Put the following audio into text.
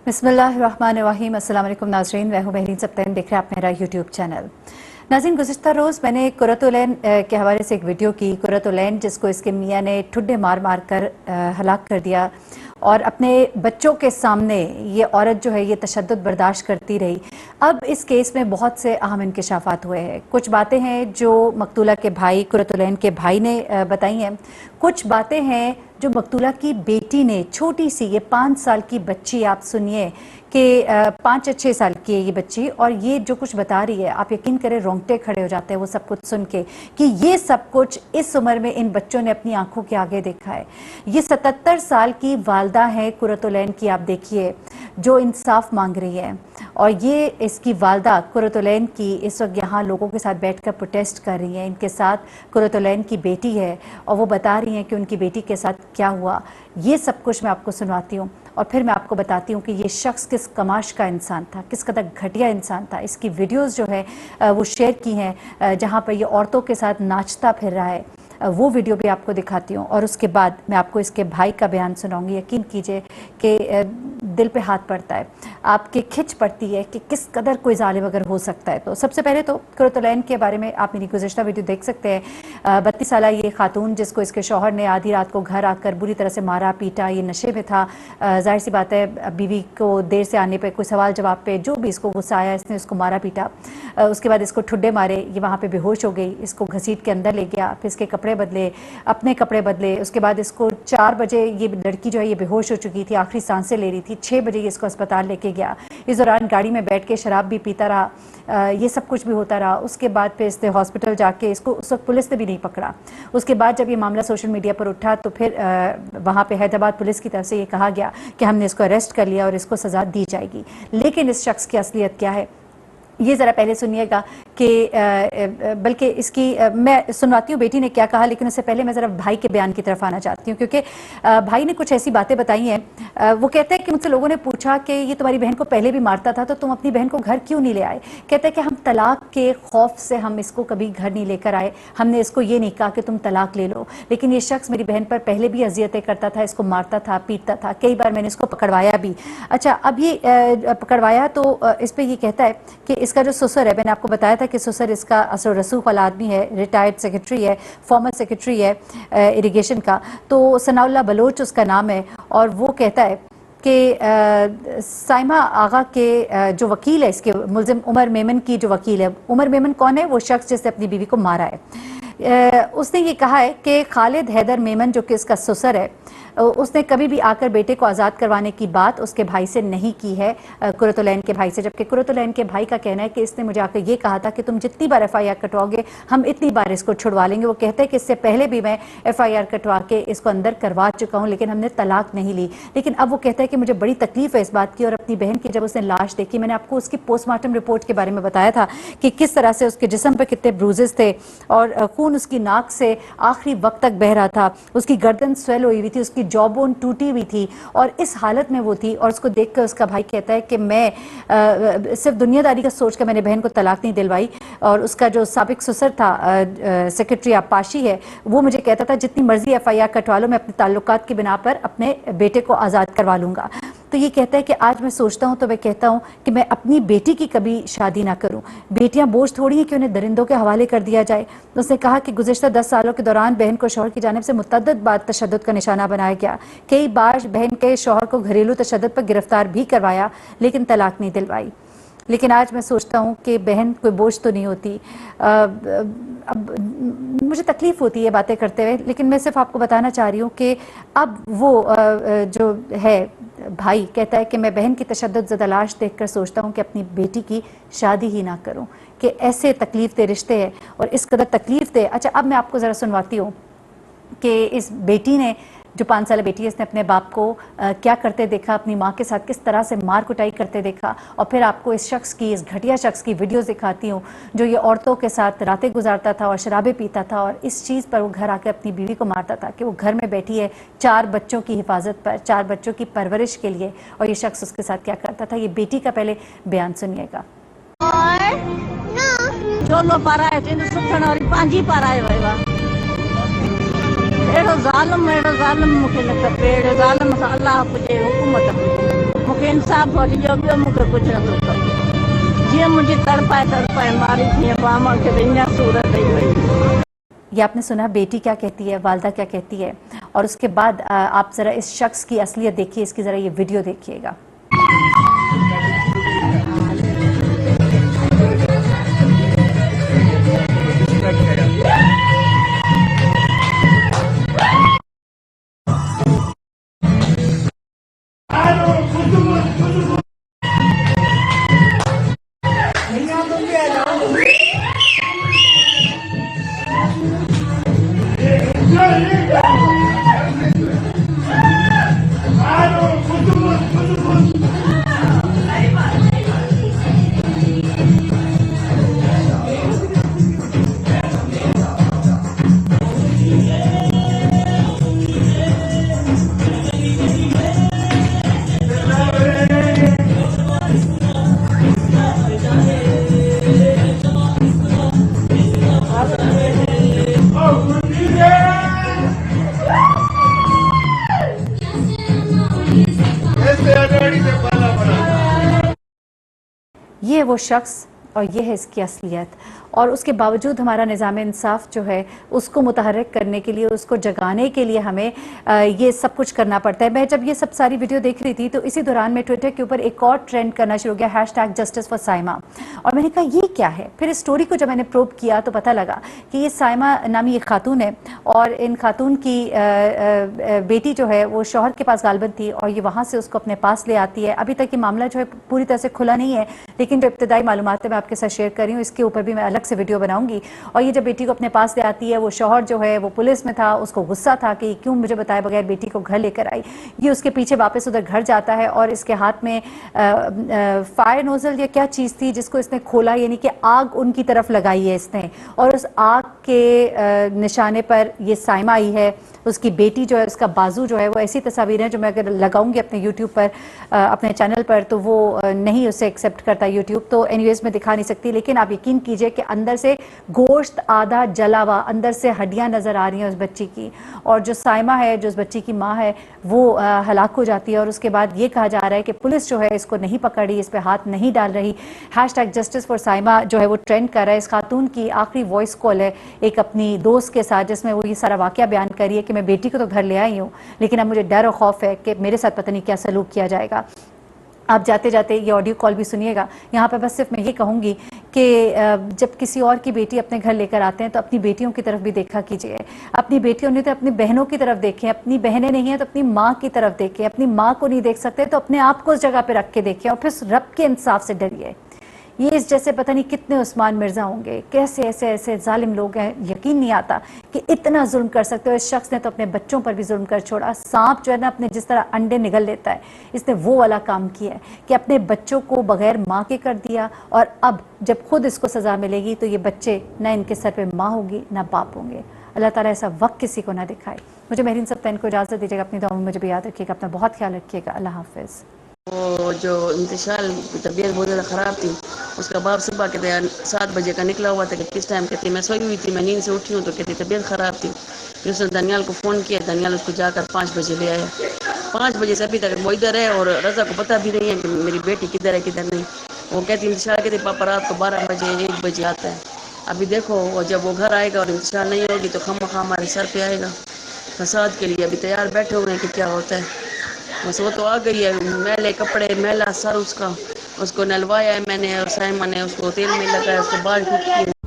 बिस्मिल्लाहिर्रहमानिर्रहीम। अस्सलाम वालेकुम नाज़रीन, मैं हूँ बहरीन सब्तैन, देख रहे हैं आप मेरा यूट्यूब चैनल। नाज़रीन, गुज़िश्ता रोज़ मैंने कुर्रतुल-ऐन के हवाले से एक वीडियो की। कुर्रतुल-ऐन जिसको इसके मियाँ ने ठुड्डे मार मार कर हलाक कर दिया और अपने बच्चों के सामने ये औरत जो है ये तशद्दुद बर्दाश्त करती रही। अब इस केस में बहुत से अहम इंकशाफात हुए हैं। कुछ बातें हैं जो मकतूला के भाई कुर्रतुल-ऐन के भाई ने बताई हैं, कुछ बातें हैं जो मकतूला की बेटी ने, छोटी सी ये 5 साल की बच्ची, आप सुनिए कि 5 या 6 साल की है ये बच्ची, और ये जो कुछ बता रही है आप यकीन करें रोंगटे खड़े हो जाते हैं वो सब कुछ सुन के कि ये सब कुछ इस उम्र में इन बच्चों ने अपनी आंखों के आगे देखा है। ये 77 साल की वालदा है कुर्रतुल-ऐन की, आप देखिए, जो इंसाफ मांग रही है। और ये इसकी वालदा कुर्रतुल-ऐन की इस वक्त यहाँ लोगों के साथ बैठकर प्रोटेस्ट कर रही हैं। इनके साथ कुर्रतुल-ऐन की बेटी है और वो बता रही हैं कि उनकी बेटी के साथ क्या हुआ। ये सब कुछ मैं आपको सुनवाती हूँ और फिर मैं आपको बताती हूँ कि ये शख्स किस कमाश का इंसान था, किस कदर घटिया इंसान था। इसकी वीडियोस जो है वो शेयर की हैं जहाँ पर ये औरतों के साथ नाचता फिर रहा है, वो वीडियो भी आपको दिखाती हूँ। और उसके बाद मैं आपको इसके भाई का बयान सुनाऊंगी। यकीन कीजिए कि दिल पे हाथ पड़ता है, आपके खिंच पड़ती है कि किस कदर कोई जालिम अगर हो सकता है। तो सबसे पहले तो कुर्रतुल-ऐन के बारे में आप मेरी गुज़िश्ता वीडियो देख सकते हैं। 32 साल ये खातून जिसको इसके शौहर ने आधी रात को घर आकर बुरी तरह से मारा पीटा, ये नशे में था। जाहिर सी बात है बीवी को देर से आने पर कोई सवाल जवाब पे जो भी इसको गुस्सा आया इसने उसको मारा पीटा। उसके बाद इसको ठुड्डे मारे, ये वहाँ पर बेहोश हो गई, इसको घसीट के अंदर ले गया, फिर इसके कपड़े बदले, अपने कपड़े बदले। उसके बाद इसको 4 बजे ये लड़की जो है ये बेहोश हो चुकी थी, आखिरी सांसें ले रही थी। 6 बजे इसको अस्पताल लेके गया। इस दौरान गाड़ी में बैठ के शराब भी पीता रहा, ये सब कुछ भी होता रहा। उसके बाद फिर इसने हॉस्पिटल जाके, इसको उस वक्त पुलिस ने भी नहीं पकड़ा। उसके बाद जब ये मामला सोशल मीडिया पर उठा तो फिर वहाँ पे हैदराबाद पुलिस की तरफ से ये कहा गया कि हमने इसको अरेस्ट कर लिया और इसको सज़ा दी जाएगी। लेकिन इस शख्स की असलियत क्या है ये ज़रा पहले सुनिएगा कि बल्कि इसकी मैं सुनवाती हूँ बेटी ने क्या कहा, लेकिन उससे पहले मैं ज़रा भाई के बयान की तरफ आना चाहती हूँ क्योंकि भाई ने कुछ ऐसी बातें बताई हैं। वो कहते हैं कि मुझसे लोगों ने पूछा कि ये तुम्हारी बहन को पहले भी मारता था तो तुम अपनी बहन को घर क्यों नहीं ले आए। कहते हैं कि हम तलाक के खौफ से हम इसको कभी घर नहीं लेकर आए, हमने इसको ये नहीं कहा कि तुम तलाक ले लो। लेकिन ये शख्स मेरी बहन पर पहले भी अजियतें करता था, इसको मारता था, पीटता था, कई बार मैंने इसको पकड़वाया भी। अच्छा, अब ये पकड़वाया तो इस पर ये कहता है कि इसका जो ससुर है, मैंने आपको बताया था कि ससुर इसका असर रसूख वाला आदमी है, रिटायर्ड सेक्रेटरी है, फॉर्मर सेक्रेटरी है इरिगेशन का, तो सनाउल्लाह बलोच उसका नाम है। और वो कहता है कि साइमा आगा के जो वकील है, इसके मुल्जिम उमर मेमन की जो वकील है, उमर मेमन कौन है? वो शख्स जिसने अपनी बीवी को मारा है। उसने ये कहा है कि खालिद हैदर मेमन जो कि इसका ससुर है, उसने कभी भी आकर बेटे को आज़ाद करवाने की बात उसके भाई से नहीं की है, कुर्रतुल-ऐन के भाई से। जबकि कुर्रतुल-ऐन के भाई का कहना है कि इसने मुझे आकर ये कहा था कि तुम जितनी बार FIR कटवाओगे हम इतनी बार इसको छुड़वा लेंगे। वो कहते हैं कि इससे पहले भी मैं FIR कटवा के इसको अंदर करवा चुका हूँ लेकिन हमने तलाक नहीं ली। लेकिन अब वो कहता है कि मुझे बड़ी तकलीफ है इस बात की। और अपनी बहन की जब उसने लाश देखी, मैंने आपको उसकी पोस्टमार्टम रिपोर्ट के बारे में बताया था कि किस तरह से उसके जिस्म पर कितने ब्रूजेस थे और खून उसकी नाक से आखिरी वक्त तक बह रहा था, उसकी गर्दन स्वेल हुई हुई थी, उसकी जॉ बोन टूटी हुई थी और इस हालत में वो थी। और उसको देखकर उसका भाई कहता है कि मैं सिर्फ दुनियादारी का सोच कर मैंने बहन को तलाक नहीं दिलवाई। और उसका जो साबिक ससुर था सेक्रेटरी पाशी है, वो मुझे कहता था जितनी मर्जी FIR कटवा लो, मैं अपने ताल्लुकात की बिना पर अपने बेटे को आज़ाद करवा लूँगा। तो ये कहता है कि आज मैं सोचता हूँ तो मैं कहता हूँ कि मैं अपनी बेटी की कभी शादी ना करूँ। बेटियाँ बोझ थोड़ी हैं कि उन्हें दरिंदों के हवाले कर दिया जाए। उसने कहा कि गुज़िश्ता 10 सालों के दौरान बहन को शौहर की जानिब से मुतअद्दिद बार तशद्दुद का निशाना बनाया गया। कई बार बहन के शौहर को घरेलू तशद्दुद पर गिरफ्तार भी करवाया लेकिन तलाक नहीं दिलवाई। लेकिन आज मैं सोचता हूँ कि बहन कोई बोझ तो नहीं होती। अब मुझे तकलीफ़ होती है बातें करते हुए, लेकिन मैं सिर्फ आपको बताना चाह रही हूँ कि अब वो जो है भाई कहता है कि मैं बहन की तशद्दुद ज़दा लाश देख कर सोचता हूँ कि अपनी बेटी की शादी ही ना करूँ, कि ऐसे तकलीफ़ दे रिश्ते हैं और इस कदर तकलीफ़ दे। अच्छा, अब मैं आपको ज़रा सुनवाती हूँ कि इस बेटी ने, जो 5 साल बेटी है, इसने अपने बाप को क्या करते देखा, अपनी माँ के साथ किस तरह से मार कुटाई करते देखा। और फिर आपको इस शख्स की, इस घटिया शख्स की वीडियोस दिखाती हूँ जो ये औरतों के साथ रातें गुजारता था और शराबें पीता था और इस चीज़ पर वो घर आकर अपनी बीवी को मारता था कि वो घर में बैठी है 4 बच्चों की हिफाजत पर, 4 बच्चों की परवरिश के लिए, और ये शख्स उसके साथ क्या करता था। ये बेटी का पहले बयान सुनिएगा। एड़ो ज़ालिम मूंखे न खपे, एड़ो ज़ालिम सां अल्लाह पुॼे, हुकूमत पुॼे। इंसाफ हो जो भी मुझे कुछ न तो करिए जी मुझे तड़पाए मारी थी मामा के दिन सूरत है। ये आपने सुना बेटी क्या कहती है, वालदा क्या कहती है, और उसके बाद आप ज़रा इस शख्स की असलियत देखिए, इसकी ज़रा ये वीडियो देखिएगा। ये है वो शख्स और ये है इसकी असलियत, और उसके बावजूद हमारा निज़ाम इंसाफ जो है उसको मुतहर्रिक करने के लिए, उसको जगाने के लिए हमें ये सब कुछ करना पड़ता है। मैं जब ये सब सारी वीडियो देख रही थी तो इसी दौरान मैं ट्विटर के ऊपर एक और ट्रेंड करना शुरू किया, हैशटैग जस्टिस फॉर साइमा, और मैंने कहा ये क्या है। फिर इस स्टोरी को जब मैंने प्रोब किया तो पता लगा कि ये साइमा नामी एक खातून है, और इन खातून की बेटी जो है वो शौहर के पास गालबन थी और ये वहाँ से उसको अपने पास ले आती है। अभी तक ये मामला जो है पूरी तरह से खुला नहीं है, लेकिन जो इब्तदाई मालूमात मैं आपके साथ शेयर कर रही हूँ, इसके ऊपर भी मैं अलग से वीडियो बनाऊंगी। और ये जब बेटी को अपने पास ले आती है, वो शौहर जो है वो पुलिस में था, उसको गुस्सा था कि क्यों मुझे बताए बगैर बेटी को घर लेकर आई। ये उसके पीछे वापस उधर घर जाता है और इसके हाथ में फायर नोजल या क्या चीज़ थी जिसको इसने खोला, यानी कि आग उनकी तरफ लगाई है इसने, और उस आग के निशाने पर ये साइमा आई है। उसकी बेटी जो है, उसका बाजू जो है, वो ऐसी तस्वीरें जो मैं अगर लगाऊंगी अपने यूट्यूब पर, अपने चैनल पर, तो वो नहीं उसे एक्सेप्ट करता यूट्यूब, तो एनीवेज में दिखा नहीं सकती। लेकिन आप यकीन कीजिए कि अंदर से गोश्त आधा जला हुआ, अंदर से हड्डियां नजर आ रही हैं उस बच्ची की, और जो साइमा है, जो उस बच्ची की माँ है, वो हलाक हो जाती है। और उसके बाद ये कहा जा रहा है कि पुलिस जो है इसको नहीं पकड़ रही, इस पर हाथ नहीं डाल रही। हैशटैग जस्टिस फॉर साइमा जो है वो ट्रेंड कर रहा है। इस खातून की आखिरी वॉइस कॉल है एक अपनी दोस्त के साथ, जिसमें वो ये सारा वाकया बयान कर रही है कि मैं बेटी को तो घर ले आई हूँ, लेकिन अब मुझे डर और खौफ है कि मेरे साथ पता नहीं क्या सलूक किया जाएगा। आप जाते जाते ये ऑडियो कॉल भी सुनिएगा। यहाँ पर बस सिर्फ मैं ये कहूँगी कि जब किसी और की बेटी अपने घर लेकर आते हैं तो अपनी बेटियों की तरफ भी देखा कीजिए। अपनी बेटियों नहीं तो अपनी बहनों की तरफ देखें, अपनी बहनें नहीं हैं तो अपनी माँ की तरफ देखें, अपनी माँ को नहीं देख सकते तो अपने आप को उस जगह पर रख के देखें, और फिर रब के इंसाफ से डरिए। ये इस जैसे पता नहीं कितने उस्मान मिर्ज़ा होंगे, कैसे ऐसे ऐसे जालिम लोग हैं, यकीन नहीं आता कि इतना जुल्म कर सकते हो। इस शख्स ने तो अपने बच्चों पर भी जुल्म कर छोड़ा। सांप जो है ना, अपने जिस तरह अंडे निगल लेता है, इसने वो वाला काम किया है कि अपने बच्चों को बगैर माँ के कर दिया, और अब जब खुद इसको सज़ा मिलेगी तो ये बच्चे ना इनके सर पे माँ होगी ना बाप होंगे। अल्लाह ताला ऐसा वक्त किसी को ना दिखाए। मुझे महरीन सप्तान को इजाज़त दीजिएगा, अपनी दुआ में मुझे भी याद रखिएगा, अपना बहुत ख्याल रखिएगा। अल्लाह हाफिज़। वो जो इंतशाल की तबीयत बहुत ज़्यादा ख़राब थी, उसका बाप सुबह कहते 7 बजे का निकला हुआ था कि किस टाइम, कहती मैं सोई हुई थी, मैं नींद से उठी हूँ तो कहती तबीयत ख़राब थी। फिर उसने दनियाल को फ़ोन किया, दनियाल उसको जाकर 5 बजे ले आया। 5 बजे से अभी तक वो इधर है, और रज़ा को पता भी नहीं है कि मेरी बेटी किधर है किधर नहीं। वो कहती इंतशाल कहती पापा रात को 12 बजे 1 बजे आता है। अभी देखो, और जब वो घर आएगा और इंतशाल नहीं होगी तो खामखा हमारे सर पे आएगा फसाद के लिए। अभी तैयार बैठे हुए हैं कि क्या होता है। बस वो तो आ गई है, मैले कपड़े, मैला सर उसका, उसको नलवाया है मैंने, और साइमा ने उसको तेल में लगाया, उसको बाल टूट